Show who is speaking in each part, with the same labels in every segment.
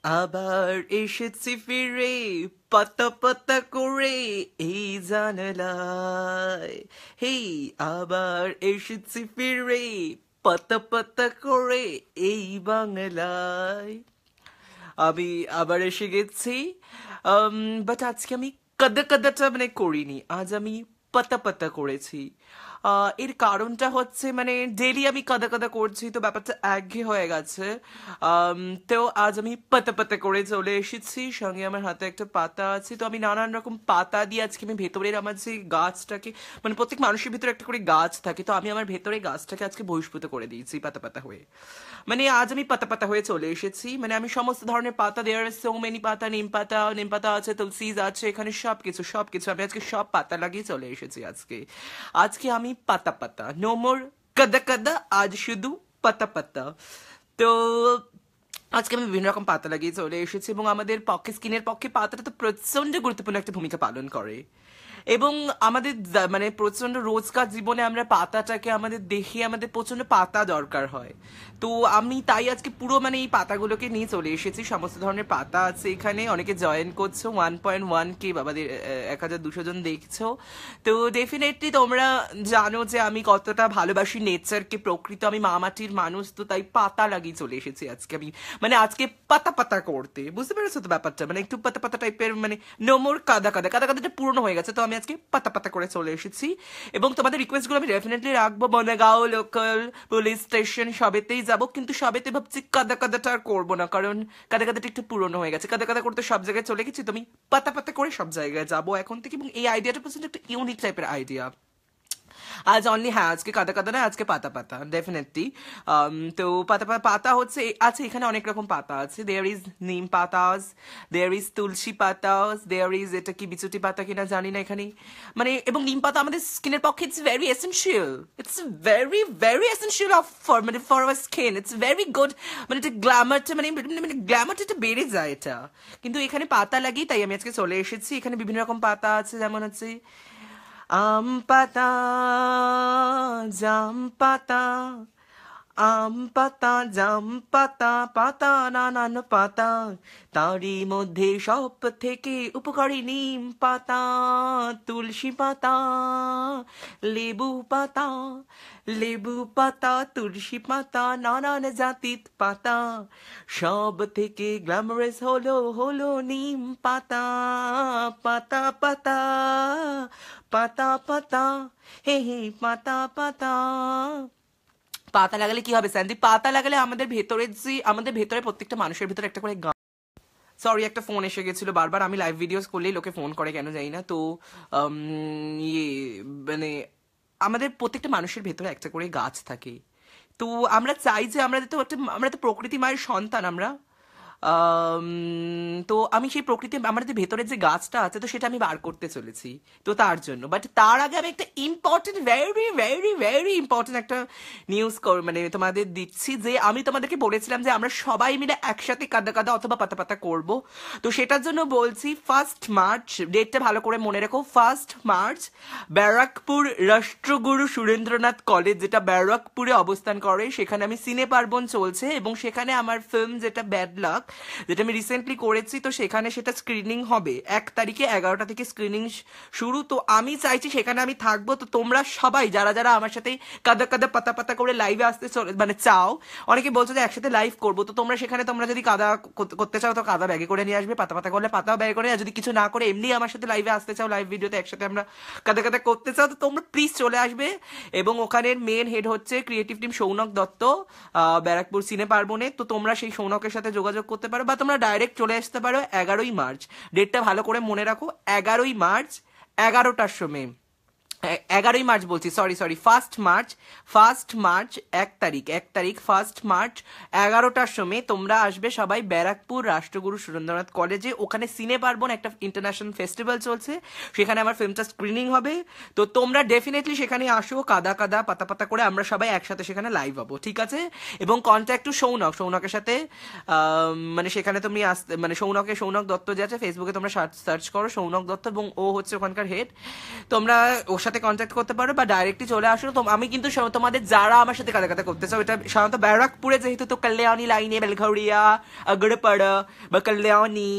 Speaker 1: আবার এসেছি ফিরে পাতা পাতা করে এই জানালায়। হেই, আবার এসেছি ফিরে পাতা পাতা করে এই বাংলায়। আমি আবার এসে গেছি, বাট আজকে আমি কাদা কাদাটা মানে করিনি, আজ আমি পাতা পাতা করেছি। এর কারণটা হচ্ছে মানে ডেলি আমি কাদা কাদা করছি, তো ব্যাপারটা একঘেয়ে হয়ে গেছে। তো আজ আমি পাতা পাতা করে চলে এসেছি, সঙ্গে আমার হাতে একটা পাতা আছে। তো আমি নানান রকম পাতা দিয়ে আজকে আমি ভেতরের আমার যে গাছটাকে, মানে প্রত্যেক মানুষের ভিতরে একটা করে গাছ থাকে, তো আমি আমার ভেতরে গাছটাকে আজকে বহিষ্কৃত করে দিয়েছি পাতা পাতা হয়ে। মানে আজ আমি পাতা পাতা হয়ে চলে এসেছি, মানে আমি সমস্ত ধরনের পাতা, দেয়ার আর সো মেনি পাতা, নিম পাতা আছে, তুলসিজ আছে, এখানে সবকিছু সবকিছু আমি আজকে সব পাতা লাগিয়ে চলে এসেছি আজকে। আজকে আমি পাতা পাতা, নো মোর কাদা কাদা, আজ শুধু পাতা পাতা। তো আজকে আমি বিভিন্ন রকম পাতা লাগিয়ে চলে এসেছি, এবং আমাদের পক্ষে, স্কিনের পক্ষে পাতাটা তো প্রচন্ড গুরুত্বপূর্ণ একটা ভূমিকা পালন করে। এবং আমাদের মানে প্রচন্ড রোজকার জীবনে আমরা পাতাটাকে আমাদের দেহে, আমাদের প্রচন্ড পাতা দরকার হয়। তো আমি তাই আজকে পুরো মানে এই পাতাগুলোকে নিয়ে চলে এসেছি। সমস্ত ধরনের পাতা আছে এখানে, অনেকে জয়েন করছো, 1.1K বাবাদের 1200 জন দেখছো। তো ডেফিনেটলি তোমরা জানো যে আমি কতটা ভালোবাসি নেচারকে, প্রকৃতি, আমি মামাটির মানুষ, তো তাই পাতা লাগিয়ে চলে এসেছি আজকে আমি, মানে আজকে পাতা পাতা করতে। বুঝতে পেরেছো তো ব্যাপারটা, মানে একটু পাতা পাতা টাইপের, মানে নোমর কাদা কাদা, কাদা কাদাটা পুরনো হয়ে গেছে, তো আমি আজকে পাতা পাতা করে চলে এসেছি। এবং তোমাদের রিকোয়েস্টগুলো আমি ডেফিনেটলি রাখবো, বনগাঁও লোকাল পুলিশ স্টেশন সবেতেই যাবো, কিন্তু সবেতে ভাবছি কাদা কাদাটা আর করবো না, কারণ কাদা কাদাটা একটু পুরনো হয়ে গেছে। কাদা কাদা করতে সব জায়গায় চলে গেছি, তো আমি পাতা পাতা করে সব জায়গায় যাবো এখন থেকে। এবং এই আইডিয়াটা পর্যন্ত একটা ইউনিক টাইপের আইডিয়া। আজ অনলি, হ্যাঁ আজকে কাদা কাদা না, আজকে পাতা পাতা ডেফিনেটলি। তো পাতা পাতা পাতা হচ্ছে আছে এখানে, অনেক রকম পাতা আছে। দেয়ার ইজ নিম পাতাস, there is Tulsi পাতাস, there is, এটা কি বিচুটি পাতা কিনা জানি না এখানে, মানে। এবং নিম পাতা আমাদের স্কিনের পক্ষে it's very essential, it's very very essential of for মানে for our skin, it's very good. মানে এটা গ্ল্যামারটা, মানে মানে গ্ল্যামারটা এটা বেড়ে যায় এটা। কিন্তু এখানে পাতা লাগিয়ে তাই আমি আজকে চলে এসেছি। এখানে বিভিন্ন রকম পাতা আছে, যেমন হচ্ছে আম পাতা, জাম পাতা, আম পাতা, জাম পাতা, পাতা নানান পাতা, তারই মধ্যে সব থেকে উপকারী নিম পাতা, তুলসী পাতা, লেবু পাতা, লেবু পাতা, তুলসী পাতা, নানান জাতির পাতা, সব থেকে গ্ল্যামারাস হলো হলো নিম পাতা। পাতা পাতা, পাতা পাতা, হে হে পাতা পাতা। পাতা লাগালে কি হবে স্যান্ডি? পাতা লাগালে আমাদের ভেতরে যে, আমাদের ভেতরে প্রত্যেকটা মানুষের ভেতরে একটা করে গান। সরি, একটা ফোন এসে গেছিল বারবার, আমি লাইভ ভিডিওস করলেই লোকে ফোন করে কেন জানি না। তো ইয়ে মানে আমাদের প্রত্যেকটা মানুষের ভেতরে একটা করে গাছ থাকে। তো আমরা চাই যে আমরা তো প্রকৃতি মায়ের সন্তান আমরা। তো আমি সেই প্রকৃতি, আমাদের ভেতরের যে গাছটা আছে, তো সেটা আমি বার করতে চলেছি। তো তার জন্য, বাট তার আগে আমি একটা important, very very very important একটা নিউজ মানে তোমাদের দিচ্ছি, যে আমি তোমাদেরকে বলেছিলাম যে আমরা সবাই মিলে একসাথে কাদা কাদা অথবা পাতা পাতা করব। তো সেটার জন্য বলছি 1 মার্চ, ডেটটা ভালো করে মনে রেখো, 1 মার্চ ব্যারাকপুর রাষ্ট্রগুরু সুরেন্দ্রনাথ কলেজ, যেটা ব্যারাকপুরে অবস্থান করে, সেখানে আমি সিনে পার্বণ চলছে, এবং সেখানে আমার ফিল্ম যেটা ব্যাড লাক, যেটা আমি রিসেন্টলি করেছি, তো সেখানে সেটা স্ক্রিনিং হবে 1 তারিখে, 11টা থেকে স্ক্রিনিং শুরু। তো আমি চাইছি সেখানে আমি থাকবো। তো তোমরা সবাই যারা যারা আমার সাথে কাদা কাদা পাতা পাতা করে লাইভে আসতে মানে চাও, অনেকে বলছো যে একসাথে লাইভ করবো, তো তোমরা সেখানে, তোমরা যদি কাদা করতে চাও তো কাদা ব্যাগে করে নিয়ে আসবে, পাতা পাতা করলে পাতাও ব্যাগে করে, আর যদি কিছু না করে এমনি আমার সাথে লাইভে আসতে চাও, লাইভ ভিডিওতে একসাথে আমরা কাদা কাদা করতে চাও, তো তোমরা প্লিজ চলে আসবে। এবং ওখানের মেন হেড হচ্ছে ক্রিয়েটিভ টিম সৌনক দত্ত, ব্যারাকপুর সিনে পার্বণে। তো তোমরা সেই সৌনকের সাথে যোগাযোগ করতে পারো, বা তোমরা ডাইরেক্ট চলে আসতে পারো 11ই মার্চ। ডেটটা ভালো করে মনে রাখো, 11ই মার্চ 11টার সময়, 11ই মার্চ বলছি, সরি 1 মার্চ 1 তারিখ 1 মার্চ 11টার সময় তোমরা আসবে সবাই ব্যারাকপুর রাষ্ট্রগুরু সুরেন্দ্রনাথ কলেজে। ওখানে সিনে পার্বণ একটা ইন্টারন্যাশনাল ফেস্টিভ্যাল চলছে, সেখানে আমার ফিল্মটা স্ক্রিনিং হবে। তো তোমরা ডেফিনেটলি সেখানে আসো, কাদা কাদা পাতা পাতা করে আমরা সবাই একসাথে সেখানে লাইভ হবো, ঠিক আছে? এবং কন্ট্যাক্ট টু সৌনকের সাথে, মানে সেখানে তুমি আসতে, মানে সৌনক দত্ত যে আছে ফেসবুকে তোমরা সার্চ করো সৌনক দত্ত, এবং ও হচ্ছে ওখানকার হেড। তোমরা ওর সাথে কন্ট্যাক্ট করতে পারো বা ডাইরেক্টলি চলে আসো। তো আমি কিন্তু তোমাদের যারা আমার সাথে কাদা কাদা করতে চাও, এটা সাধারণত ব্যারাকপুরে যেহেতু, তো কল্যাণী লাইনে বেলঘরিয়া, আগড়পাড়া বা কল্যাণী,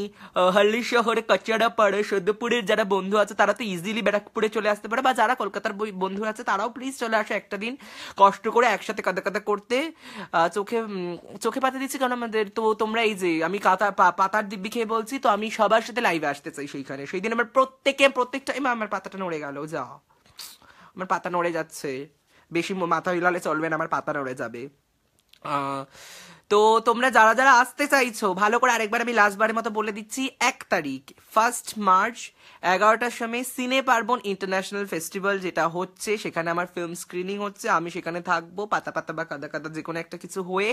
Speaker 1: হল্লি শহরে কচড়াপাড়া, সদ্যপুরের যারা বন্ধু আছে তারা তো ইজিলি ব্যারাকপুরে চলে আসতে পারে, বা যারা কলকাতার বন্ধু আছে তারাও প্লিজ চলে আসো একটা দিন কষ্ট করে একসাথে কাদা কাদা করতে। চোখে চোখে পাতা দিচ্ছি কারণ আমাদের তো, তোমরা এই যে আমি পাতার দিব্যি খেয়ে বলছি, তো আমি সবার সাথে লাইভে আসতে চাই সেইখানে। সেই দিন আমার প্রত্যেকটা আমার পাতাটা নড়ে গেল, যা আমার পাতা নড়ে যাচ্ছে, বেশি মাথা হিলালে চলবে না, আমার পাতা নড়ে যাবে। তো তোমরা যারা যারা আসতে চাইছো ভালো করে আরেকবার আমি লাস্টবারের মতো বলে দিচ্ছি, 1 তারিখ 1 মার্চ 11টার সময় সিনে পার্বণ ইন্টারন্যাশনাল ফেস্টিভ্যাল যেটা হচ্ছে, সেখানে আমার ফিল্ম স্ক্রিনিং হচ্ছে, আমি সেখানে থাকবো পাতা পাতা বা কাদা কাদা যে কোনো একটা কিছু হয়ে,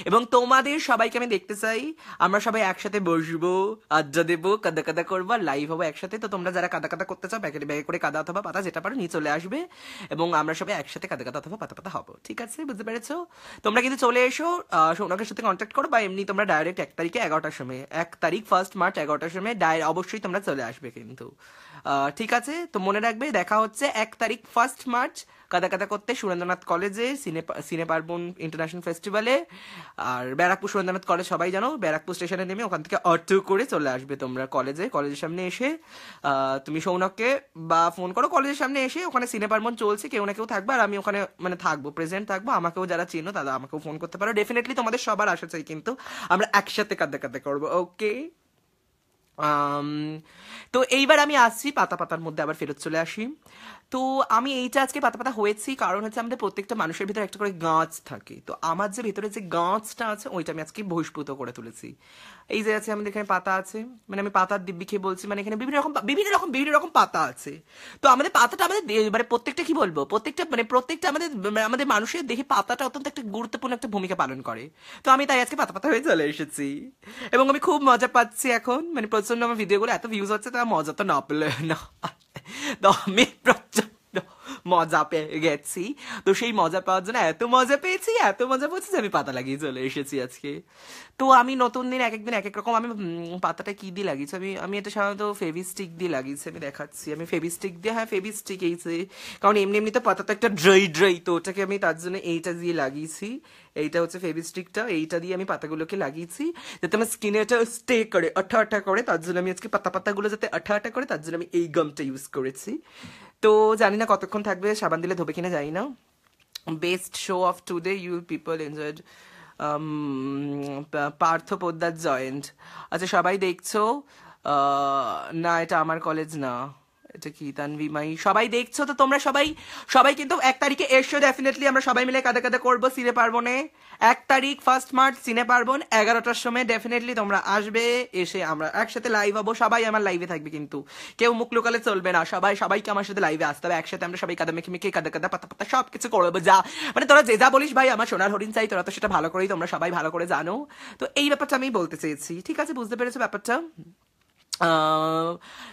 Speaker 1: এবং তোমাদের সবাইকে আমি দেখতে চাই। আমরা সবাই একসাথে বসবো, আড্ডা দেবো, কাদা কাদা করবো, লাইভ হবো একসাথে। তো তোমরা যারা কাদা কাদা করতে চাও ব্যাগে ব্যাগে করে কাদা অথবা পাতা যেটা পারো নিয়ে চলে আসবে, এবং আমরা সবাই একসাথে কাদা কাদা অথবা পাতা পাতা হবো, ঠিক আছে? বুঝতে পেরেছো? তোমরা কিন্তু চলে এসো, সৌনকের সাথে কন্ট্যাক্ট করো, বা এমনি তোমরা ডাইরেক্ট 1 তারিখে 11টার সময়, 1 তারিখ 1 মার্চ 11টার সময় অবশ্যই তোমরা চলে আসবে কিন্তু, ঠিক আছে? তো মনে রাখবে, দেখা হচ্ছে 1 তারিখ 1 মার্চ কাদা কাদা করতে সুরেন্দ্রনাথ কলেজে, সিনে পার্বণ ইন্টারন্যাশনাল ফেস্টিভ্যালে। আর ব্যারাকপুর সুরেন্দ্রনাথ কলেজ সবাই জানো, ব্যারাকপুর স্টেশনে নেমে ওখান থেকে অটো করে চলে আসবে তোমরা কলেজের সামনে এসে তুমি সৌনককে বা ফোন করো, কলেজের সামনে এসে ওখানে সিনে পার্বণ চলছে, কেউ না কেউ থাকবে, আর আমি ওখানে মানে থাকবো, প্রেজেন্ট থাকবো। আমাকেও যারা চেনো তারা আমাকেও ফোন করতে পারো, ডেফিনেটলি তোমাদের সবার আসা চাই কিন্তু, আমরা একসাথে কাদা কাদা করবো, ওকে? তো এইবার আমি আসছি পাতা পাতার মধ্যে, আবার ফেরত চলে আসি। তো আমি এইটা আজকে পাতা পাতা হয়েছি কারণ হচ্ছে আমাদের প্রত্যেকটা মানুষের ভিতরে একটা করে গাছ থাকে, তো আমার যে ভিতরে যে গাছটা আছে ওইটা আমি আজকে বহিষ্কৃত করে তুলেছি। এই যে আছে আমাদের এখানে পাতা আছে, মানে আমি পাতার দিব্যি খেয়ে বলছি, মানে এখানে বিভিন্ন রকম পাতা আছে। তো আমাদের পাতাটা আমাদের মানে প্রত্যেকটা কি বলবো, প্রত্যেকটা আমাদের মানুষের দেখে পাতাটা অত্যন্ত একটা গুরুত্বপূর্ণ একটা ভূমিকা পালন করে। তো আমি তাই আজকে পাতা পাতা হয়ে চলে এসেছি, এবং আমি খুব মজা পাচ্ছি এখন, মানে প্রচন্ড আমার ভিডিওগুলো এত ভিউজ হচ্ছে, তা মজা তো না পেলে না, তো আমি প্রচন্ড মজা পেয়ে গেছি। তো সেই মজা পাওয়ার জন্য এত মজা পেয়েছি যে আমি পাতা লাগিয়ে চলে এসেছি আজকে। তো আমি নতুন দিন এক একদিন এক এক রকম, আমি পাতাটা কি দিয়ে লাগিয়েছি, আমি এটা সাধারণত ফেভিস্টিক দিয়ে লাগিয়েছি, আমি দেখাচ্ছি, আমি ফেভিস্টিক দিয়ে, হ্যাঁ ফেভিস্টিক এইছে, কারণ এমনি তো পাতাটা একটা ড্রাই, তো ওটাকে আমি তার জন্য এইটা দিয়ে লাগিয়েছি। এইটা হচ্ছে ফেভিস্টিকটা, এইটা দিয়ে আমি পাতাগুলোকে লাগিয়েছি যাতে আমার স্কিনে এটা স্টে করে, আঠা করে, তার জন্য আমি আজকে পাতাগুলো যাতে আঠা করে, তার জন্য আমি এই গামটা ইউজ করেছি। তো জানি না কতক্ষণ থাকবে, সাবান দিলে ধোবে কিনা জানি না। Best show of today, you people enjoyed Partha Poddar joint. আচ্ছা সবাই দেখছো? না এটা আমার কলেজ না, এটা কি তানভি মাই, সবাই দেখছো তো তোমরা সবাই কিন্তু 1 তারিখে এসো, ডেফিনেটলি আমরা সবাই মিলে কাদা কাদা করবো সিনে পার্বণে। 1 তারিখ 1 মার্চ সিনে পার্বণ 11টার সময়, ডেফিনেটলি তোমরা আসবে, এসে আমরা একসাথে লাইভ হবো, সবাই আমার লাইভে থাকবে কিন্তু কেউ মুখ লুকালে চলবে না, সবাইকে আমার সাথে লাইভে আসতে হবে, একসাথে আমরা সবাই কাদা মেখে কাদা কাদা পাতা পাতা সব কিছু করবো, যা মানে তোরা যে যা বলিস ভাই, আমার সোনার হরিণ চাই, তোরা তো সেটা ভালো করেই তোমরা সবাই ভালো করে জানো। তো এই ব্যাপারটা আমি বলতে চেয়েছি, ঠিক আছে? বুঝতে পেরেছো ব্যাপারটা?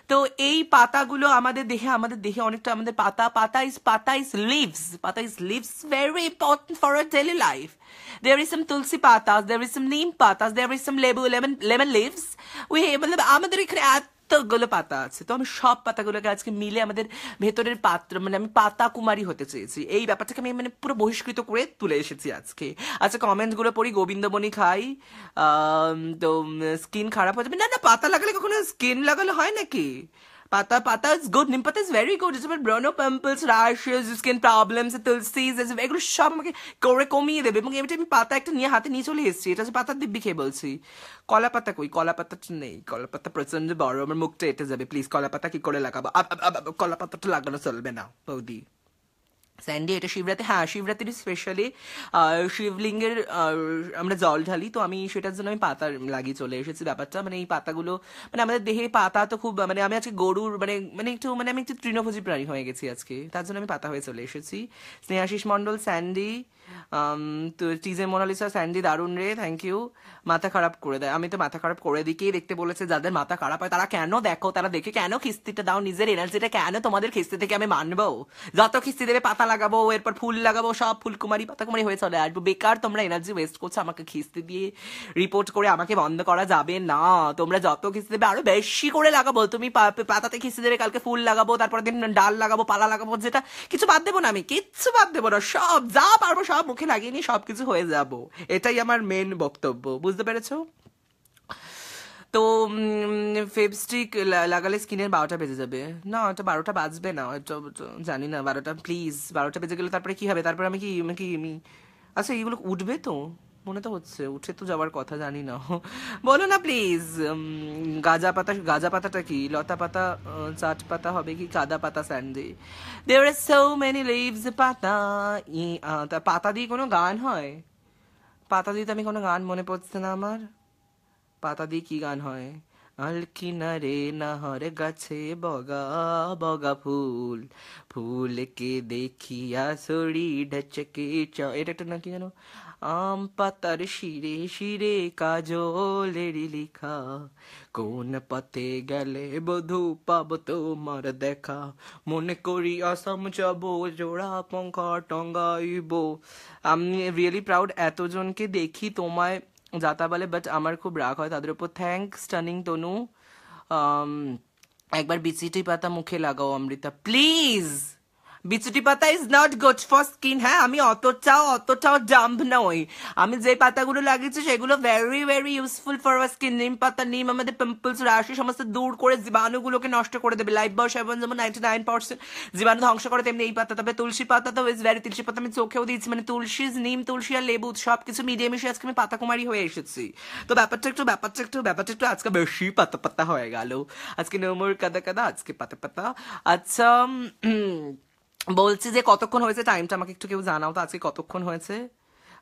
Speaker 1: তো এই পাতাগুলো আমাদের দেহে অনেকটা, আমাদের পাতা is leaves very important for our daily life. There is some tulsi patas, there is some neem patas, there is some lemon leaves. मतलब আমাদের এখানে এতগুলো পাতা আছে, তো আমি সব পাতাগুলোকে আজকে মিলে আমাদের ভেতরের পাত্র, মানে আমি পাতা কুমারী হতে চেয়েছি, এই ব্যাপারটাকে আমি মানে পুরো বহিষ্কৃত করে তুলে এসেছি আজকে। আচ্ছা কমেন্টসগুলো পড়ি, গোবিন্দমণি খাই, তো স্কিন খারাপ হয়ে যাবে, না পাতা লাগালে কখনো স্কিন লাগালে হয় নাকি? পাতা is good, নিম পাতা is very good, it's about ব্রণ pimples, rashes, skin problems, তুলসিজ, এগুলো সব আমাকে করে কমিয়ে দেবে। এবং এমনি আমি পাতা একটা হাতে নিয়ে চলে এসেছি, এটা হচ্ছে পাতার দিব্যি খেয়ে বলছি। কলা পাতা কই? কলা পাতা নেই, কলা পাতা প্রচন্ড বড়, আমার মুখটা এঁটে যাবে, প্লিজ কলা পাতা কি করে লাগাবো? কলা পাতাটা লাগানো চলবে না বৌদি। স্যান্ডি এটা শিবরাত্রি, হ্যাঁ শিবরাত্রি স্পেশালি শিবলিঙ্গের আমরা জল ঢালি, তো আমি সেটার জন্য আমি পাতা লাগিয়ে চলে এসেছি। ব্যাপারটা মানে এই পাতাগুলো মানে আমাদের দেহে পাতা তো খুব, মানে আমি আজকে গরুর আমি একটু তৃণভোজী প্রাণী হয়ে গেছি আজকে, তার জন্য আমি পাতা হয়ে চলে এসেছি। স্নেহাশিস মণ্ডল, স্যান্ডি, তো টিজে মোনালিসা স্যান্ডি দারুণ রে, থ্যাংক ইউ। মাথা খারাপ করে দেয়, আমি তো মাথা খারাপ করে দিকেই দেখতে বলেছে। যাদের মাথা খারাপ হয় তারা কেন দেখো, তারা দেখে কেন খিস্তিটা দাও, নিজের এনার্জিটা কেন তোমাদের খিস্তি থেকে আমি মানবো? যত খিস্তি দেবে পাতা লাগাবো, এরপর ফুল লাগাবো, সব ফুলকুমারি পাতাকুমারি হয়ে চলে আসবো। বেকার তোমরা এনার্জি ওয়েস্ট করছো, আমাকে খিস্তি দিয়ে রিপোর্ট করে আমাকে বন্ধ করা যাবে না। তোমরা যত খিস্তি দেবে আরো বেশি করে লাগাবো। তুমি পাতাতে খিস্তি দেবে, কালকে ফুল লাগাবো, তারপর দিন ডাল লাগাবো, পালা লাগাবো, যেটা কিছু বাদ দেবো না, আমি কিচ্ছু বাদ দেবো না, সব যা পারবো সব মুখে লাগিয়ে নিয়ে সবকিছু হয়ে যাব। এটাই আমার মেন বক্তব্য, বুঝতে পেরেছো? তো ফেবস্টিক লাগালে স্কিনের 12টা বেজে যাবে। না, এটা 12টা বাজবে না, এটা জানি না। 12টা প্লিজ, 12টা বেজে গেলে তারপরে কি হবে? তারপরে আমি কি আচ্ছা এইগুলো উঠবে তো, মনে তো হচ্ছে উঠে তো যাওয়ার কথা, জানি না। বলো না প্লিজ। গাজা পাতাটা কি? লতা পাতা, চাট পাতা হবে কি কাদা পাতা স্যান্ডি? দেয়ার আর সো মেনি লিভস। পাতা তা পাতা দিয়ে কোনো গান হয়? পাতা দিয়ে তো আমি কোনো গান মনে পড়ছে না আমার। পাতা দিয়ে কি গান হয়? আল কিনারে নাহর গাছে বগা বগা ফুল, ফুলকে দেখিয়া সরি ঢচকে এটা একটা না কি জানো? আম পাতার শিরে শিরে কাজলের লিখা, কোন পথে গেলে বধু পাব তোমার দেখা, মনে করি আসাম যাব জোড়া পঙ্খা টঙ্গাইব। আমি রিয়েলি প্রাউড, এতজনকে দেখি তোমায় যাতা বলে, বাট আমার খুব রাগ হয় তাদের উপর। থ্যাঙ্কস স্টানিং তনু। একবার বিচিটি পাতা মুখে লাগাও অমৃতা প্লিজ। বিচুটি পাতা is not good for skin. হ্যাঁ, আমি অতটাও ডাম্প নই। আমি যে পাতাগুলো লাগিয়েছি সেগুলো very very useful for our skin. নিম পাতা, নিম আমাদের পিম্পলস রাশি সমস্ত দূর করে জীবাণুগুলোকে নষ্ট করে দেবে। লাইফ বয় সেবন যেমন 99% জীবাণু ধ্বংস করে, তেমনি এই পাতা। তবে তুলসী পাতা তো ইজ ভেরি, তুলসী পাতা আমি চোখেও দিয়েছি, মানে তুলসী, নিম, তুলসী আর লেবু সবকিছু মিডিয়ে মিশিয়ে আজকে আমি পাতা কুমারী হয়ে এসেছি। তো ব্যাপারটা একটু আজকে বেশি পাতা পাতা হয়ে গেল। আজকে নোমর কাদা কাদা, আজকে পাতা পাতা। আচ্ছা, বলছি যে কতক্ষণ হয়েছে টাইমটা আমাকে একটু কেউ জানাও তো, আজকে কতক্ষণ হয়েছে?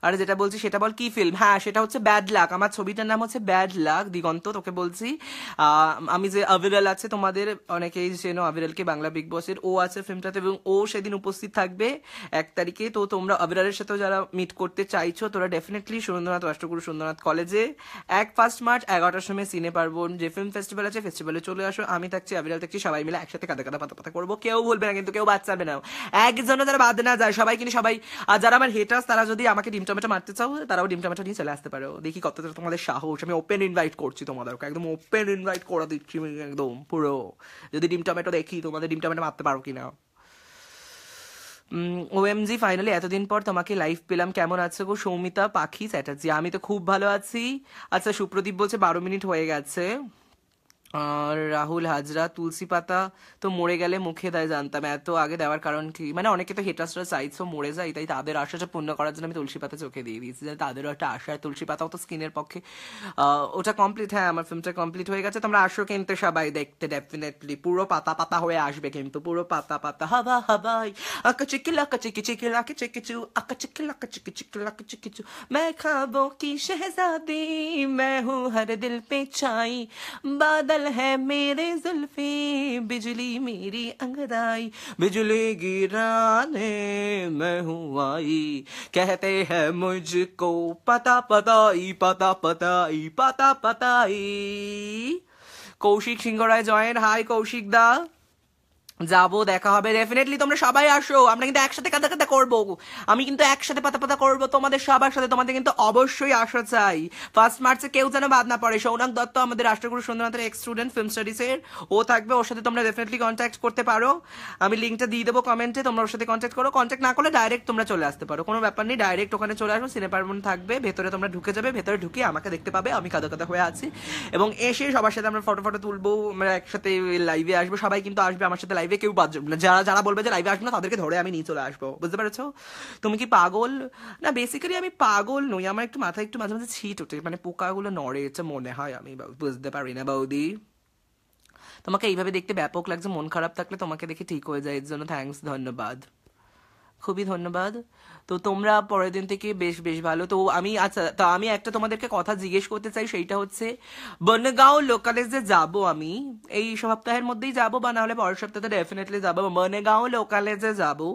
Speaker 1: আরে যেটা বলছি সেটা বল, কি ফিল্ম? হ্যাঁ, সেটা হচ্ছে ব্যাড লাক। আমার ছবিটার নাম হচ্ছে ব্যাড লাক। দিগন্ত, তোকে বলছি আমি যে আবিরাল আছে, তোমাদের অনেকেই চেনো আবিরালকে, বাংলা বিগ বসের, ও আছে ফিল্মটাতে এবং ও সেদিন উপস্থিত থাকবে 1 তারিখে। তো তোমরা আবিরালের সাথেও যারা মিট করতে চাইছো তোরা ডেফিনেটলি সুরেন্দ্রনাথ, রাষ্ট্রগুরু সুরেন্দ্রনাথ কলেজে 1 মার্চ 11টার সময় সিনে পার্বণ যে ফিল্ম ফেস্টিভ্যাল আছে, ফেস্টিভ্যালে চলে আসো। আমি থাকছি, আবিরাল থাকছি, সবাই মিলে একসাথে কাদা কাদা পাতা পাতা করবো। কেউ বলবে না কিন্তু, কেউ বাচ্চাবে না, একজনও যারা বাদ না যায়, সবাই কিন্তু সবাই। আর যারা আমার হেটার্স তারা যদি আমাকে ডিম টমেটো মারতে চাও, তারাও ডিম টমেটো নিয়ে চলে আসতে পারো। দেখি কতটা তোমাদের সাহস। আমি ওপেন ইনভাইট করছি তোমাদেরকে, একদম ওপেন ইনভাইট করে দিচ্ছি একদম পুরো। যদি ডিম টমেটো দেখি তোমাদের ডিম টমেটো মারতে পারো কিনা। ওএমজি ফাইনালি এতদিন পর তোমাকে লাইভ পেলাম। কেমন আছো গো সৌমিতা পাখি চ্যাটার্জি? আমি তো খুব ভালো আছি। আচ্ছা, সুপ্রদীপ বলছে 12 মিনিট হয়ে গেছে। আর রাহুল হাজরা, তুলসী পাতা তো মরে গেলে মুখে দেয়, জানতাম। এত আগে দেওয়ার কারণ কি? মানে অনেকে তো হেটাসরা চাইছো মরে যায়, তাই তাদের আশাটা পূর্ণ করার জন্য আমি তুলসী পাতা চোখে দিয়ে দিয়েছি, তাদেরও একটা আশা। তুলসী পাতাও তো স্কিনের পক্ষে। ওটা কমপ্লিট, হ্যাঁ আমার ফিল্মটা কমপ্লিট হয়ে গেছে। তোমরা আসো কিন্তু সবাই দেখতে, ডেফিনেটলি পুরো পাতা পাতা হয়ে আসবে কিন্তু, পুরো পাতা পাতা। হাবা হাবাই আকা চিকি লাকা চিকি চিকি লাকি চিকি চু, আকা চিকি লাকা চিকি চিকি লাকি চিকি চু। मैं ख्वाबों की शहजादी, मैं हूँ हर दिल पे छाई, बादल है मेरे जुल्फे, बिजली मेरी अंगड़ाई, बिजली गिराने मैं हूँ आई, कहते हैं मुझको पता पताई, पता पताई, पता पताई। কৌশিক সিংহ রায় জয়েন। হাই কৌশিক দা, যাবো, দেখা হবে ডেফিনেটলি। তোমরা সবাই আসো, আমরা কিন্তু একসাথে কাদা কাদা করবো। আমি কিন্তু একসাথে পাতা পাতা করবো তোমাদের সবার সাথে। তোমাদের কিন্তু অবশ্যই আসা চাই। 1 মার্চে কেউ যেন বাদ না পড়ে। সৌনক দত্ত আমাদের রাষ্ট্রগুরু সুরেন্দ্রনাথের এক্স স্টুডেন্ট ফিল্ম স্টাডিজের, ও থাকবে। ওর সাথে তোমরা ডেফিনেটলি কন্ট্যাক্ট করতে পারো। আমি লিঙ্কটা দিয়ে দেবো কমেন্টে, তোমরা ওর সাথে কন্ট্যাক্ট করো। কন্ট্যাক্ট না করলে ডাইরেক্ট তোমরা চলে আসতে পারো, কোনো ব্যাপার নেই। ডাইরেক্ট ওখানে চলে আসো, সিনে পার্বণ থাকবে, ভেতরে তোমরা ঢুকে যাবে। ভেতরে ঢুকে আমাকে দেখতে পাবে, আমি কাদা কাদা হয়ে আছি। এবং এসে সবার সাথে আমরা ফটো ফটো তুলবো, আমরা একসাথে লাইভে আসবো। সবাই কিন্তু আসবে আমার সাথে লাইভে, কেউ বাদ যাবে না। যারা যারা বলবে যে লাইভে আসবে না তাদেরকে ধরে আমি নিয়ে চলে আসবো, বুঝতে পেরেছো? তুমি কি পাগল? না, বেসিক্যালি আমি পাগল নই, আমার একটু মাথায় একটু মাঝে মাঝে ছিট ওঠে, মানে পোকাগুলো নড়ে, এটা মনে হয়। আমি বুঝতে পারি না বৌদি। তোমাকে এইভাবে দেখতে ব্যাপক লাগছে, মন খারাপ থাকলে তোমাকে দেখে ঠিক হয়ে যায়, এর জন্য থ্যাঙ্কস, ধন্যবাদ। খুবই ধন্যবাদ। তো তোমরা পরের দিন থেকে বেশ বেশ ভালো। তো আমি আচ্ছা, তা আমি একটা তোমাদেরকে কথা জিজ্ঞেস করতে চাই, সেইটা হচ্ছে বনগাঁও লোকালে যে যাবো আমি, এই সপ্তাহের মধ্যেই যাবো বা নাহলে পরের সপ্তাহে ডেফিনেটলি যাবো। বনগাঁও লোকালে যে যাবো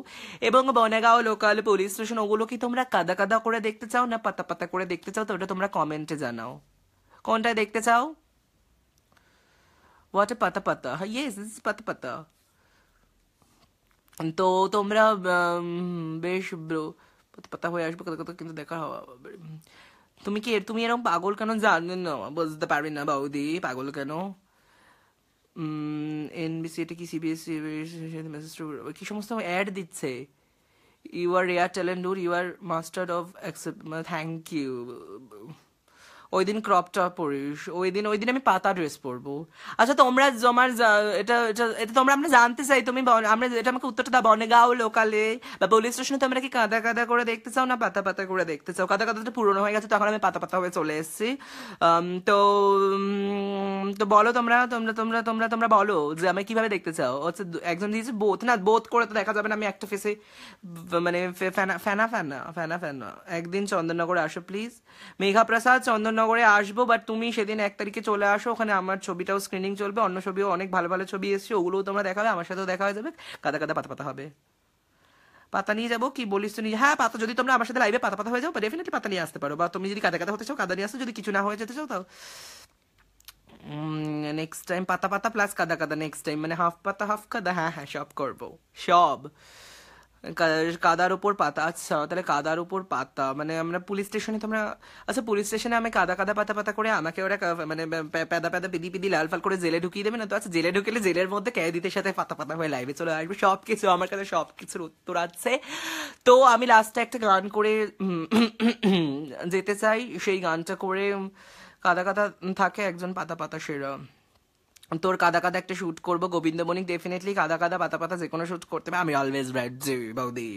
Speaker 1: এবং বনগাঁও লোকাল পুলিশ স্টেশন, ওগুলো কি তোমরা কাদা কাদা করে দেখতে চাও না পাতা পাতা করে দেখতে চাও? তো ওটা তোমরা কমেন্টে জানাও কোনটা দেখতে চাও। হোয়াট এ পাতা পাতা, হ্যাঁ ইয়েস পাতা পাতা। তো তোমরা বেশ ব্রো পাতা পাতা হয়ে আসবে কথা কথা, কিন্তু দেখা হওয়া তুমি কি তুমি এরকম পাগল কেন জানো না, বুঝতে পারবি না বৌদি পাগল কেন। এনবিসি এটা কি সিবিএসসি মেসেজ কি সমস্ত অ্যাড দিচ্ছে। ইউ আর রেয়ার ট্যালেন্ট ডুর, you are master of accept, thank you. ওই দিন ক্রপ টপ পরিস, ওই দিন আমি পাতা ড্রেস পরবো। আচ্ছা তোমরা তোমার এটা এটা এটা তোমরা আমরা জানতে চাই, তুমি আমরা এটা আমাকে উত্তরটা দাও। বনগাঁও লোকালে বা পুলিশ স্টেশনে তোমরা কি কাদা কাদা করে দেখতে চাও না পাতা পাতা করে দেখতে চাও? কাদা কাদাটা পুরনো হয়ে গেছে, তখন আমি পাতা পাতা হয়ে চলে এসেছি। তো তো বলো তোমরা তোমরা তোমরা তোমরা তোমরা বলো যে আমি কিভাবে দেখতে চাও। হচ্ছে একজন দিয়েছে বোথ, না বোথ করে তো দেখা যাবে না, আমি একটা ফেসে মানে ফেনা ফেনা ফেনা ফেনা ফেনা। একদিন চন্দননগরে আসো প্লিজ। মেঘা প্রসাদ, চন্দননগরে আসবো, বাট তুমি সেদিন 1 তারিখে চলে আসো, ওখানে আমার ছবিটাও স্ক্রিনিং চলবে, অন্য ছবিও অনেক ভালো ভালো ছবি এসছে, ওগুলোও তোমরা দেখাবে, আমার সাথেও দেখা হয়ে যাবে। কাদা কাদা পাতা পাতা হবে। পাতা নিয়ে যাবো কি বলিস তো, নিয়ে হ্যাঁ পাতা, যদি তোমরা আমার সাথে লাইভে পাতা পাতা হয়ে যাও ডেফিনেটলি পাতা নিয়ে আসতে পারো, বা তুমি যদি কাদা কাদা হতে চাও কাদা নিয়ে আসো, যদি কিছু না হয়ে যেতে চাও তাও নেক্সট টাইম পাতা পাতা প্লাস কাদা কাদা, নেক্সট টাইম মানে হাফ পাতা হাফ কাদা, হ্যাঁ হ্যাঁ সব করবো সব। কাদার উপর পাতা, আচ্ছা তাহলে কাদার উপর পাতা মানে আমরা পুলিশ স্টেশনে তোমরা, আচ্ছা পুলিশ স্টেশনে আমি কাদা কাদা পাতা পাতা করে আমাকে ওরা মানে পেদা পেদা পিদি পিদি লাল ফাল করে জেলে ঢুকিয়ে দেবে না তো? আচ্ছা জেলে ঢুকিলে জেলের মধ্যে কয়েদিদের সাথে পাতা পাতা হয়ে লাইভে চলে আসবে, সব কিছু আমার কাছে সব কিছুর উত্তর আছে। তো আমি লাস্টে একটা গান করে যেতে চাই, সেই গানটা করে কাদা কাদা থাকে একজন পাতা পাতা সেরা। তোর কাদা কাদা একটা শুট করবো, গোবিন্দ বণিক ডেফিনেটলি কাদা কাদা পাতা পাতা যে কোনো শুট করতে হবে, আমি অলওয়েজ রেডি বৌদি।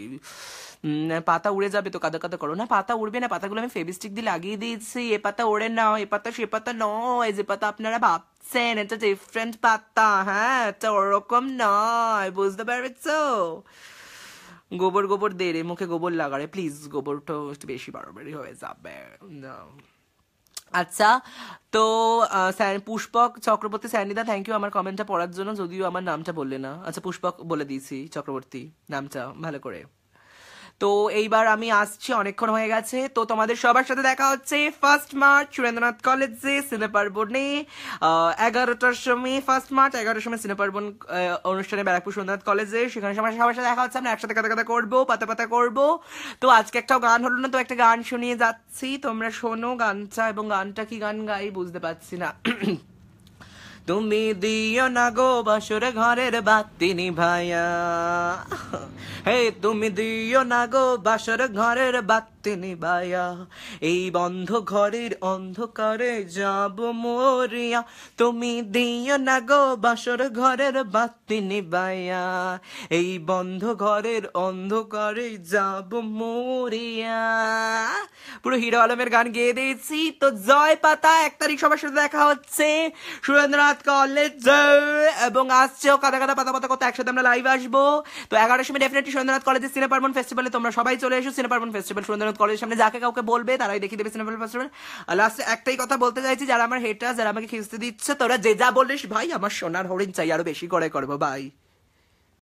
Speaker 1: পাতা উড়ে যাবে তো কাদা কাদা করো না, পাতা উড়বে না, পাতাগুলো আমি ফেভিস্টিক দিয়ে লাগিয়ে দিয়েছি। এ পাতা ওড়ে না, এ পাতা সে পাতা নয়, যে পাতা আপনারা ভাবছেন এটা ডিফারেন্ট পাতা, হ্যাঁ এটা ওরকম নয়, বুঝতে পারছো? গোবর গোবর দে রে, মুখে গোবর লাগারে প্লিজ, গোবরটা একটু বেশি বাড়াবাড়ি হয়ে যাবে না। আচ্ছা তো পুষ্পক চক্রবর্তী স্যান্ডিদা, থ্যাংক ইউ আমার কমেন্টটা পড়ার জন্য, যদিও আমার নামটা বললে না। আচ্ছা পুষ্পক বলে দিয়েছি, চক্রবর্তী নামটা ভালো করে। তো এইবার আমি আসছি, অনেকক্ষণ হয়ে গেছে, তো তোমাদের সবার সাথে দেখা হচ্ছে 1 মার্চ সুরেন্দ্রনাথ কলেজে সিনেপার্বনে 11টার সময়। 1 মার্চ 11টার সময় সিনেপার্বন অনুষ্ঠানে ব্যারাকপুর সুরেন্দ্রনাথ কলেজে, সেখানে সবার সাথে দেখা হচ্ছে, আমরা একসাথে কাদা কাদা করবো, পাতা পাতা করবো। তো আজকে একটাও গান হলো না, তো একটা গান শুনিয়ে যাচ্ছি, তোমরা শোনো গানটা, এবং গানটা কি গান গাই বুঝতে পারছি না। তুমি দিও না গো বাসর ঘরের বাতি নিভাইয়া, হে তুমি দিও না গো বাসর ঘরের বাতি নিভাইয়া, এই বন্ধ ঘরের অন্ধকারে যাব মরিয়া, তুমি দিও না গো বাসর ঘরের বাতি নিভাইয়া, এই বন্ধ ঘরের অন্ধকারে যাব মরিয়া। পুরো হিরো আলমের গান গেয়ে দিয়েছি। তো জয় পাতা, 1 তারিখ সবার সাথে দেখা হচ্ছে সুরেন্দ্রনাথ কলেজ, এবং আসছেও কাদা কাদা পাতা পাতা করতে, একসাথে আমরা লাইভ আসবো। তো 11টার সময় ডেফিনেটলি সুরেন্দ্রনাথ কলেজের সিনেপার্বন ফেস্টিভ্যালে তোমরা সবাই চলে এসো। সিনেপার্বন ফেস্টিভ্যাল সুরেন্দ্রনাথ কলেজের সামনে, যাকে কাউকে বলবে তারাই দেখিয়ে দেবে সিনেপার্বন ফেস্টিভ্যাল। লাস্টে একটাই কথা বলতে চাইছি, যারা আমার হেটার, যারা আমাকে খিস্তি দিচ্ছে, তোরা যে যা বলিস ভাই, আমার সোনার হরিণ চাই, আরো বেশি করে করবো, বাই।